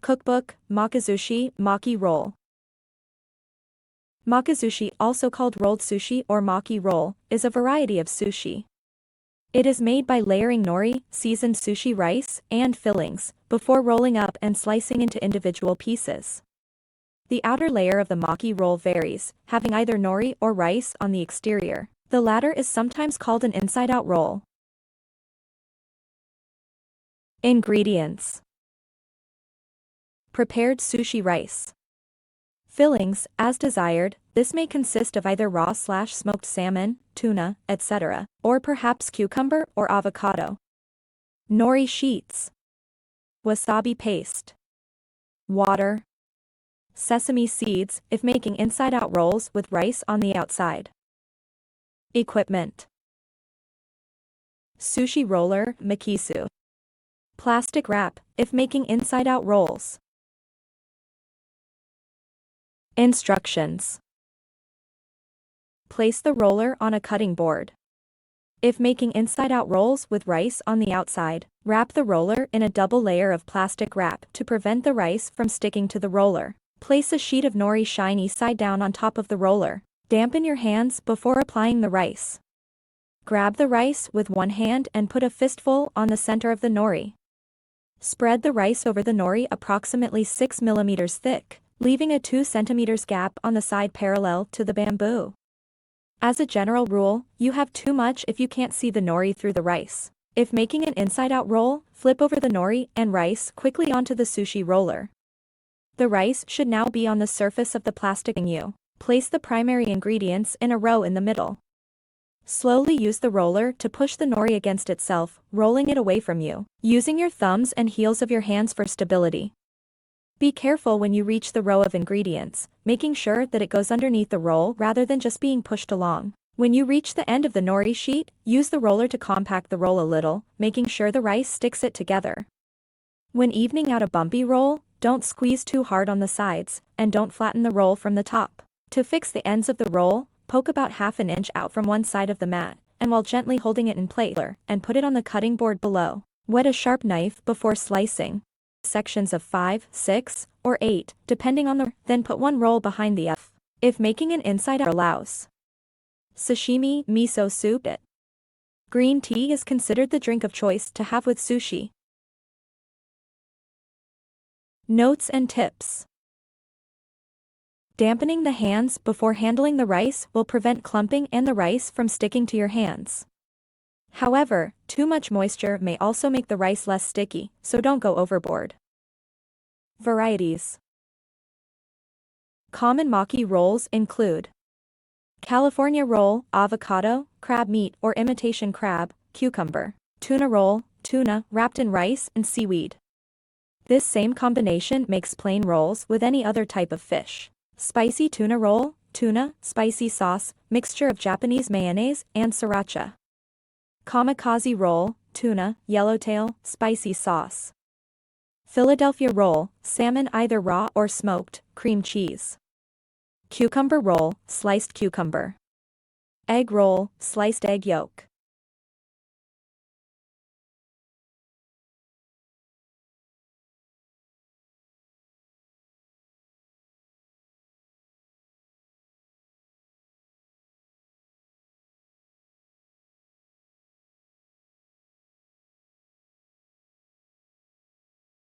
Cookbook, Makizushi, Maki roll. Makizushi, also called rolled sushi or Maki roll, is a variety of sushi. It is made by layering nori, seasoned sushi rice, and fillings, before rolling up and slicing into individual pieces. The outer layer of the Maki roll varies, having either nori or rice on the exterior. The latter is sometimes called an inside-out roll. Ingredients: prepared sushi rice. Fillings, as desired, this may consist of either raw/smoked salmon, tuna, etc., or perhaps cucumber or avocado. Nori sheets. Wasabi paste. Water. Sesame seeds, if making inside-out rolls with rice on the outside. Equipment: sushi roller, makisu. Plastic wrap, if making inside-out rolls. Instructions: place the roller on a cutting board. If making inside-out rolls with rice on the outside, wrap the roller in a double layer of plastic wrap to prevent the rice from sticking to the roller. Place a sheet of nori shiny side down on top of the roller. Dampen your hands before applying the rice. Grab the rice with one hand and put a fistful on the center of the nori. Spread the rice over the nori approximately 6 mm thick, leaving a 2 cm gap on the side parallel to the bamboo. As a general rule, you have too much if you can't see the nori through the rice. If making an inside-out roll, flip over the nori and rice quickly onto the sushi roller. The rice should now be on the surface of the plastic you. Place the primary ingredients in a row in the middle. Slowly use the roller to push the nori against itself, rolling it away from you, using your thumbs and heels of your hands for stability. Be careful when you reach the row of ingredients, making sure that it goes underneath the roll rather than just being pushed along. When you reach the end of the nori sheet, use the roller to compact the roll a little, making sure the rice sticks it together. When evening out a bumpy roll, don't squeeze too hard on the sides, and don't flatten the roll from the top. To fix the ends of the roll, poke about half an inch out from one side of the mat, and while gently holding it in place, and put it on the cutting board below. Wet a sharp knife before slicing. Sections of 5, 6, or 8, depending on the, then put one roll behind the other. If making an inside-out allows. Sashimi, miso soup. Green tea is considered the drink of choice to have with sushi. Notes and tips: dampening the hands before handling the rice will prevent clumping and the rice from sticking to your hands. However, too much moisture may also make the rice less sticky, so don't go overboard. Varieties: common Maki rolls include California roll, avocado, crab meat or imitation crab, cucumber. Tuna roll, tuna wrapped in rice and seaweed. This same combination makes plain rolls with any other type of fish. Spicy tuna roll, tuna, spicy sauce, mixture of Japanese mayonnaise and sriracha. Kamikaze roll, tuna, yellowtail, spicy sauce. Philadelphia roll, salmon either raw or smoked, cream cheese. Cucumber roll, sliced cucumber. Egg roll, sliced egg yolk.